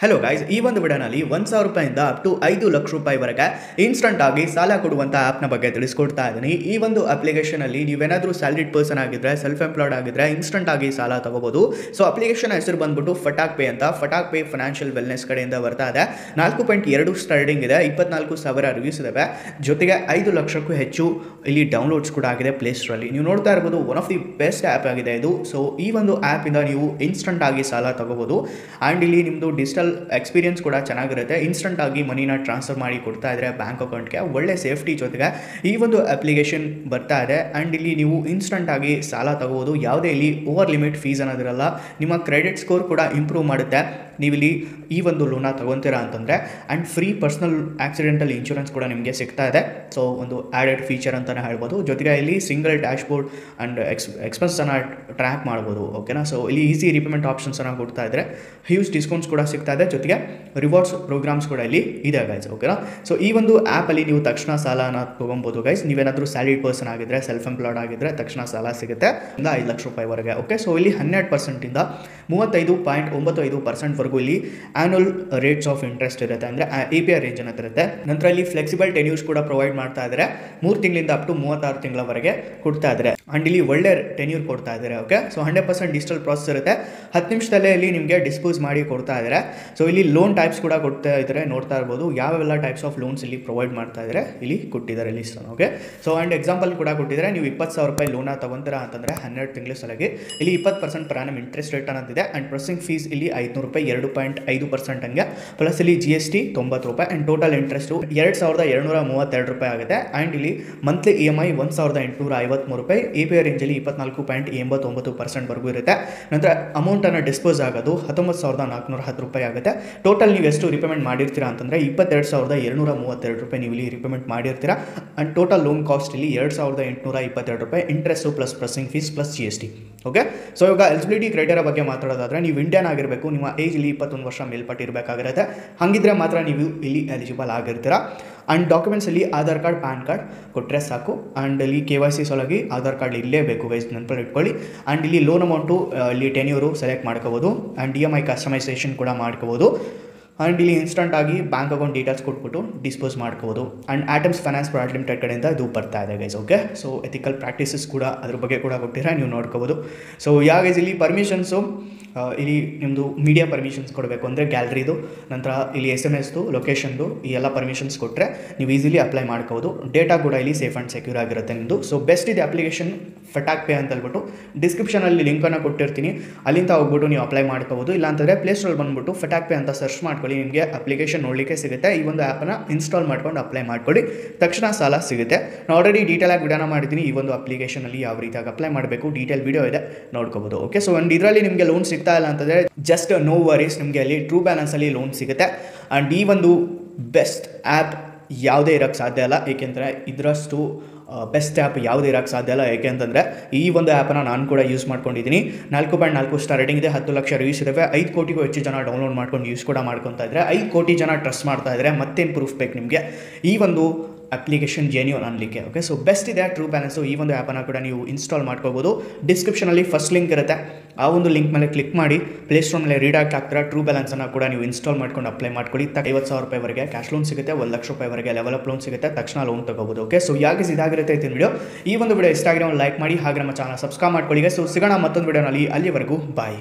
Hello guys, ಈ ಒಂದು ವಿಡಿಯೋನಲ್ಲಿ 1,000 ರೂಪಾಯಿಂದ ಅಪ್ ಟು 5 ಲಕ್ಷ ರೂಪಾಯಿವರೆಗೆ ಇನ್ಸ್ಟಂಟ್ ಆಗಿ ಸಾಲ ಕೊಡುವಂಥ ಆ್ಯಪ್ನ ಬಗ್ಗೆ ತಿಳಿಸ್ಕೊಡ್ತಾ ಇದ್ದೀನಿ. ಈ ಒಂದು ಅಪ್ಲಿಕೇಶನಲ್ಲಿ ನೀವೇನಾದರೂ ಸ್ಯಾಲರಿಡ್ ಪರ್ಸನ್ ಆಗಿದ್ದರೆ, ಸೆಲ್ಫ್ ಎಂಪ್ಲಾಯ್ಡ್ ಆಗಿದ್ದರೆ ಇನ್ಸ್ಟಂಟ್ ಆಗಿ ಸಾಲ ತಗೋಬೋದು. ಸೊ ಅಪ್ಲಿಕೇಶನ್ ಹೆಸರು ಬಂದ್ಬಿಟ್ಟು ಫಟಾಕ್ ಪೇ ಅಂತ. ಫಟಾಕ್ ಪೇ ಫೈನಾನ್ಷಿಯಲ್ ವೆಲ್ನೆಸ್ ಕಡೆಯಿಂದ ಬರ್ತಾ ಇದೆ. 4.2 ಸ್ಟಾರ್ಟಿಂಗ್ ಇದೆ, 24,000 ರಿವ್ಯೂಸ್ ಇದಾವೆ, ಜೊತೆಗೆ 5 ಲಕ್ಷಕ್ಕೂ ಹೆಚ್ಚು ಇಲ್ಲಿ ಡೌನ್ಲೋಡ್ಸ್ ಕೂಡ ಆಗಿದೆ ಪ್ಲೇಸ್ಟೋರಲ್ಲಿ. ನೀವು ನೋಡ್ತಾ ಇರ್ಬೋದು, one of the best app ಆಗಿದೆ ಇದು. ಸೊ ಈ ಒಂದು ಆ್ಯಪಿಂದ ನೀವು ಇನ್ಸ್ಟಂಟ್ ಆಗಿ ಸಾಲ ತಗೋಬೋದು. ಆ್ಯಂಡ್ ಇಲ್ಲಿ ನಿಮ್ಮದು ಡಿಜಿಟಲ್ ಎಕ್ಸ್ಪೀರಿಯನ್ಸ್ ಕೂಡ ಚೆನ್ನಾಗಿರುತ್ತೆ. ಇನ್ಸ್ಟಂಟ್ ಆಗಿ ಮನಿನ ಟ್ರಾನ್ಸ್ಫರ್ ಮಾಡಿ ಕೊಡ್ತಾ ಇದ್ರೆ ಬ್ಯಾಂಕ್ ಅಕೌಂಟ್ಗೆ, ಒಳ್ಳೆ ಸೇಫ್ಟಿ ಜೊತೆಗೆ ಈ ಒಂದು ಅಪ್ಲಿಕೇಶನ್ ಬರ್ತಾ ಇದೆ. ಆ್ಯಂಡ್ ಇಲ್ಲಿ ನೀವು ಇನ್ಸ್ಟಂಟ್ ಆಗಿ ಸಾಲ ತಗೋಬೋದು. ಯಾವುದೇ ಇಲ್ಲಿ ಓವರ್ ಲಿಮಿಟ್ ಫೀಸ್ ಅನ್ನೋದಿರಲ್ಲ. ನಿಮ್ಮ ಕ್ರೆಡಿಟ್ ಸ್ಕೋರ್ ಕೂಡ ಇಂಪ್ರೂವ್ ಮಾಡುತ್ತೆ ನೀವಿಲ್ಲಿ ಈ ಒಂದು ಲೋನ ತಗೊತೀರಾ ಅಂತಂದರೆ. And free personal accidental insurance ಕೂಡ ನಿಮಗೆ ಸಿಗ್ತಾ ಇದೆ. ಸೊ ಒಂದು ಆ್ಯಡೆಡ್ ಫೀಚರ್ ಅಂತಲೇ ಹೇಳ್ಬೋದು. ಜೊತೆಗೆ ಇಲ್ಲಿ ಸಿಂಗಲ್ ಡ್ಯಾಶ್ ಬೋರ್ಡ್ ಆ್ಯಂಡ್ ಎಕ್ಸ್ಪೆನ್ಸನ್ನು ಟ್ರ್ಯಾಕ್ ಮಾಡ್ಬೋದು. ಓಕೆನಾ. ಸೊ ಇಲ್ಲಿ ಈಸಿ ರಿಪೇಮೆಂಟ್ ಆಪ್ಷನ್ಸನ್ನು ಕೊಡ್ತಾ ಇದ್ದಾರೆ. ಹ್ಯೂಜ್ ಡಿಸ್ಕೌಂಟ್ಸ್ ಕೂಡ ಸಿಗ್ತಾ ಇದೆ, ಜೊತೆಗೆ ರಿವಾರ್ಡ್ಸ್ ಪ್ರೋಗ್ರಾಮ್ಸ್ ಕೂಡ ಇಲ್ಲಿ ಇದೆ ಗೈಸ್. ಓಕೆನಾ. ಸೊ ಈ ಒಂದು ಆ್ಯಪಲ್ಲಿ ನೀವು ತಕ್ಷಣ ಸಾಲನ ತೊಗೊಬೋದು ಗೈಸ್. ನೀವೇನಾದರೂ ಸ್ಯಾಲರಿಡ್ ಪರ್ಸನ್ ಆಗಿದ್ದರೆ, ಸೆಲ್ಫ್ ಎಂಪ್ಲಾಯ್ಡ್ ಆಗಿದ್ದರೆ ತಕ್ಷಣ ಸಾಲ ಸಿಗುತ್ತೆ 5 ಲಕ್ಷ ರೂಪಾಯಿವರೆಗೆ. ಓಕೆ. ಸೊ ಇಲ್ಲಿ 12% 35.95% ಇಲ್ಲಿ ಆ್ಯನ್ಯುವಲ್ ರೇಟ್ಸ್ ಆಫ್ ಇಂಟ್ರೆಸ್ಟ್ ಇರುತ್ತೆ, ಅಂದರೆ APR ರೇಂಜ್ ಅನ್ನೋದು ಇರುತ್ತೆ. ನಂತರ ಇಲ್ಲಿ ಫ್ಲೆಕ್ಸಿಬಲ್ ಟೆನ್ಯೂರ್ಸ್ ಕೂಡ ಪ್ರೊವೈಡ್ ಮಾಡ್ತಾ ಇದ್ದಾರೆ. 3 ತಿಂಗಳಿಂದ ಅಪ್ ಟು 36 ತಿಂಗಳವರೆಗೆ ಕೊಡ್ತಾ ಇದ್ದಾರೆ. ಆ್ಯಂಡ್ ಇಲ್ಲಿ ಒಳ್ಳೆ ಟೆನ್ಯೂರ್ ಕೊಡ್ತಾ ಇದ್ದಾರೆ. ಓಕೆ. ಸೊ 100% ಡಿಜಿಟಲ್ ಪ್ರಾಸೆಸ್ ಇರುತ್ತೆ. 10 ನಿಮಿಷದಲ್ಲೇ ಇಲ್ಲಿ ನಿಮಗೆ ಡಿಸ್ಪೋಸ್ ಮಾಡಿ ಕೊಡ್ತಾ ಇದ್ದಾರೆ. ಸೊ ಇಲ್ಲಿ ಲೋನ್ ಟೈಪ್ಸ್ ಕೂಡ ಕೊಡ್ತಾ ಇದ್ದಾರೆ, ನೋಡ್ತಾ ಇರ್ಬೋದು. ಯಾವೆಲ್ಲ ಟೈಪ್ಸ್ ಆಫ್ ಲೋನ್ಸ್ ಇಲ್ಲಿ ಪ್ರೊವೈಡ್ ಮಾಡ್ತಾ ಇದ್ದಾರೆ ಇಲ್ಲಿ ಕೊಟ್ಟಿದ್ದಾರೆ list. Okay. So and example ಕೂಡ ಕೊಟ್ಟಿದ್ದಾರೆ. ನೀವು 20,000 ರೂಪಾಯಿ ಲೋನ ತಗೊಂತೀರಾ ಅಂತಂದರೆ 12 ತಿಂಗಳ ಸಲಗೆ ಇಲ್ಲಿ 20% per annum ಇಂಟ್ರೆಸ್ಟ್ ರೇಟ್ ಅನ್ನೋದಿದೆ. ಆ್ಯಂಡ್ ಪ್ರೊಸೆಸಿಂಗ್ ಫೀಸ್ ಇಲ್ಲಿ 500 ರೂಪಾಯಿ, 2.5% ಹಂಗೆ, ಪ್ಲಸ್ ಇಲ್ಲಿ GST 90 ರೂಪಾಯಿ. ಆ್ಯಂಡ್ ಟೋಟಲ್ ಇಂಟ್ರೆಸ್ಟು 2,232 ರೂಪಾಯಿ ಆಗುತ್ತೆ. ಆ್ಯಂಡ್ ಇಲ್ಲಿ ಮಂತ್ಲಿ EMI 1,853 ರೂಪಾಯಿ. APR ರೇಂಜಲ್ಲಿ 24.89% ಇರುತ್ತೆ. ನಂತರ ಅಮೌಂಟನ್ನು ಡಿಸ್ಪೋಸ್ ಆಗೋದು 19,410 ರೂಪಾಯಿ ಆಗುತ್ತೆ. ಟೋಟಲ್ ನೀವು ಎಷ್ಟು ರಿಪೇಮೆಂಟ್ ಮಾಡಿರ್ತೀರಾ ಅಂತಂದರೆ 22,232 ರೂಪಾಯಿ ನೀವು ಇಲ್ಲಿ ರಿಪೇಮೆಂಟ್ ಮಾಡಿರ್ತೀರಾ. ಆ್ಯಂಡ್ ಟೋಟಲ್ ಲೋನ್ ಕಾಸ್ಟ್ ಇಲ್ಲಿ 2,822 ರೂಪಾಯಿ, interest plus processing fees plus GST. Okay. So ಇವಾಗ ಎಲಿಜಿಬಿಲಿಟಿ ಕ್ರೈಟೇರಿಯಾ ಬಗ್ಗೆ ಮಾತಾಡೋದಾದರೆ, ನೀವು ಇಂಡಿಯನ್ ಆಗಿರಬೇಕು, ನಿಮ್ಮ ಏಜ್ ಇಲ್ಲಿ 21 ವರ್ಷ ಮೇಲ್ಪಟ್ಟಿರಬೇಕಾಗಿರುತ್ತೆ. ಹಾಗಿದ್ರೆ ಮಾತ್ರ ನೀವು ಇಲ್ಲಿ ಎಲಿಜಿಬಲ್ ಆಗಿರ್ತೀರಾ. ಆ್ಯಂಡ್ ಡಾಕ್ಯುಮೆಂಟ್ಸಲ್ಲಿ ಆಧಾರ್ ಕಾರ್ಡ್, ಪ್ಯಾನ್ ಕಾರ್ಡ್ ಕೊಟ್ಟರೆ ಸಾಕು. ಆ್ಯಂಡ್ ಇಲ್ಲಿ KYC ಸಲುವಾಗಿ ಆಧಾರ್ ಕಾರ್ಡ್ ಇರಲೇಬೇಕು ಗೈಸ್, ನೆನಪಲ್ಲಿ ಇಟ್ಕೊಳ್ಳಿ. ಆ್ಯಂಡ್ ಇಲ್ಲಿ ಲೋನ್ ಅಮೌಂಟು ಇಲ್ಲಿ ಟೆನ್ಯೂರು ಸೆಲೆಕ್ಟ್ ಮಾಡ್ಕೋಬೋದು. ಆ್ಯಂಡ್ EMI ಕಸ್ಟಮೈಸೇಷನ್ ಕೂಡ ಮಾಡ್ಕೋಬೋದು. ಆ್ಯಂಡ್ ಇಲ್ಲಿ ಇನ್ಸ್ಟಂಟ್ ಆಗಿ ಬ್ಯಾಂಕ್ ಅಕೌಂಟ್ ಡೀಟೇಲ್ಸ್ ಕೊಟ್ಬಿಟ್ಟು ಡಿಸ್ಪೋಸ್ ಮಾಡ್ಕೋಬೋದು. And atoms finance private limited ಕಡೆಯಿಂದ ಇದು ಬರ್ತಾ ಇದೆ guys. Okay. So ethical practices ಕೂಡ ಅದ್ರ ಬಗ್ಗೆ ಕೂಡ ಕೊಟ್ಟಿರ, ನೀವು ನೋಡ್ಕೋಬೋದು. ಸೊ ಗೈಸ್ ಇಲ್ಲಿ ಪರ್ಮಿಷನ್ಸು ಇಲ್ಲಿ ನಿಮ್ಮದು ಮೀಡಿಯಾ ಪರ್ಮಿಷನ್ಸ್ ಕೊಡಬೇಕು ಅಂದರೆ ಗ್ಯಾಲರಿದು, ನಂತರ ಇಲ್ಲಿ SMS ಲೊಕೇಶನ್ದು, ಈ ಎಲ್ಲ ಪರ್ಮಿಷನ್ಸ್ ಕೊಟ್ಟರೆ ನೀವು ಈಸಿಲಿ ಅಪ್ಲೈ ಮಾಡ್ಕೋಬೋದು. ಡೇಟಾ ಕೂಡ ಇಲ್ಲಿ ಸೇಫ್ ಆ್ಯಂಡ್ ಸೆಕ್ಯೂರ್ ಆಗಿರುತ್ತೆ ನಿಮ್ಮದು. ಸೊ ಬೆಸ್ಟ್ ಇದೆ ಅಪ್ಲಿಕೇಶನ್ ಫಟಾಕ್ ಪೇ ಅಂತ ಹೇಳ್ಬಿಟ್ಟು ಡಿಸ್ಕ್ರಿಪ್ಷನಲ್ಲಿ ಲಿಂಕನ್ನು ಕೊಟ್ಟಿರ್ತೀನಿ, ಅಲ್ಲಿಂದ ಹೋಗ್ಬಿಟ್ಟು ನೀವು ಅಪ್ಲೈ ಮಾಡ್ಕೋಬೋದು. ಇಲ್ಲಾಂತಂದರೆ ಪ್ಲೇಸ್ಟೋರ್ ಬಂದುಬಿಟ್ಟು ಫಟಾಕ್ ಪೇ ಅಂತ ಸರ್ಚ್ ಮಾಡ್ಕೊಳ್ಳಿ, ನಿಮಗೆ ಅಪ್ಲಿಕೇಶನ್ ನೋಡಲಿಕ್ಕೆ ಸಿಗುತ್ತೆ. ಈ ಒಂದು ಆ್ಯಪನ್ನು ಇನ್ಸ್ಟಾಲ್ ಮಾಡ್ಕೊಂಡು ಅಪ್ಲೈ ಮಾಡ್ಕೊಳ್ಳಿ, ತಕ್ಷಣ ಸಾಲ ಸಿಗುತ್ತೆ. ನಾನು ಆಲ್ರೆಡಿ ಡೀಟೇಲಾಗಿ ವಿಡಿಯೋನ ಮಾಡಿದ್ದೀನಿ. ಈ ಒಂದು ಅಪ್ಲಿಕೇಶನಲ್ಲಿ ಯಾವ ರೀತಿಯಾಗಿ ಅಪ್ಲೈ ಮಾಡಬೇಕು ಡೀಟೇಲ್ ವಿಡಿಯೋ ಇದೆ, ನೋಡ್ಕೋಬೋದು. ಓಕೆ. ಸೊ ಒಂದು ಇದರಲ್ಲಿ ನಿಮಗೆ ಲೋನ್ ಸಿಗ್ತಾ ಇಲ್ಲ ಅಂತಂದರೆ ಜಸ್ಟ್ ನೋ ವರೀಸ್, ನಿಮಗೆ ಅಲ್ಲಿ ಟ್ರೂ ಬ್ಯಾಲೆನ್ಸಲ್ಲಿ ಲೋನ್ ಸಿಗುತ್ತೆ. ಆ್ಯಂಡ್ ಈ ಒಂದು ಬೆಸ್ಟ್ ಆ್ಯಪ್ ಯಾವುದೇ ಇರೋಕ್ಕೆ ಸಾಧ್ಯ ಇಲ್ಲ, ಏಕೆಂದರೆ ಇದರಷ್ಟು ಬೆಸ್ಟ್ ಆ್ಯಪ್ ಯಾವುದೇ ಇರೋಕ್ಕೆ ಸಾಧ್ಯ ಇಲ್ಲ. ಏಕೆ ಅಂತಂದರೆ ಈ ಒಂದು ಆ್ಯಪನ್ನು ನಾನು ಕೂಡ ಯೂಸ್ ಮಾಡ್ಕೊಂಡಿದ್ದೀನಿ. 4.4 ಸ್ಟಾರ್ ರೇಟಿಂಗ್ ಇದೆ, 10 ಲಕ್ಷ ರಿವ್ಯೂಸ್ ಇದ್ದಾವೆ, 5 ಕೋಟಿಗೂ ಹೆಚ್ಚು ಜನ ಡೌನ್ಲೋಡ್ ಮಾಡ್ಕೊಂಡು ಯೂಸ್ ಕೂಡ ಮಾಡ್ಕೊತಾ ಇದ್ದಾರೆ, 5 ಕೋಟಿ ಜನ ಟ್ರಸ್ಟ್ ಮಾಡ್ತಾ ಇದ್ದಾರೆ. ಮತ್ತೇನು ಪ್ರೂಫ್ ಬೇಕು ನಿಮಗೆ ಈ ಒಂದು ಅಪ್ಲಿಕೇಶನ್ ಜೆನ್ಯೂನ್ ಅನ್ಲಿಕ್ಕೆ. ಓಕೆ. ಸೊ ಬೆಸ್ಟ್ ಇದೆ ಟ್ರೂ ಬ್ಯಾಲೆನ್ಸು. ಈ ಒಂದು ಆ್ಯಪನ್ನು ಕೂಡ ನೀವು ಇನ್ಸ್ಟಾಲ್ ಮಾಡ್ಕೋಬೋದು. ಡಿಸ್ಕ್ರಿಪ್ಷನಲ್ಲಿ ಫಸ್ಟ್ ಲಿಂಕ್ ಇರುತ್ತೆ, ಆ ಒಂದು ಲಿಂಕ್ ಮೇಲೆ ಕ್ಲಿಕ್ ಮಾಡಿ ಪ್ಲೇಸ್ಟೋರ್ ಮೇಲೆ ರೀಡಾಕ್ಟ್ ಆಗ್ತಾರೆ. ಟ್ರೂ ಬ್ಯಾಲೆನ್ಸನ್ನು ಕೂಡ ನೀವು ಇನ್ಸ್ಟಾಲ್ ಮಾಡ್ಕೊಂಡು ಅಪ್ಲೈ ಮಾಡ್ಕೊಳ್ಳಿ. 50,000 ರೂಪಾಯಿವರೆಗೆ ಕ್ಯಾಶ್ ಲೋನ್ ಸಿಗುತ್ತೆ, 1 ಲಕ್ಷ ರೂಪಾಯಿವರೆಗೆ ಲೆವೆಲಪ್ ಲೋನ್ ಸಿಗುತ್ತೆ, ತಕ್ಷಣ ಲೋನ್ ತಗೋಬೋದು. ಓಕೆ. ಸೊ ಇದಾಗಿರುತ್ತೆ ಈ ವಿಡಿಯೋ. ಈ ಒಂದು ವಿಡಿಯೋ ಇಷ್ಟ ಆಗಿದೆ ಲೈಕ್ ಮಾಡಿ, ಹಾಗೆ ನಮ್ಮ ಚಾನಲ್ ಸಬ್ಸ್ಕ್ರೈಬ್ ಮಾಡ್ಕೊಳ್ಳಿ. ಸೊ ಸಿಗೋಣ ಮತ್ತೊಂದು ವಿಡಿಯೋನಲ್ಲಿ, ಅಲ್ಲಿವರೆಗೂ ಬಾಯ್.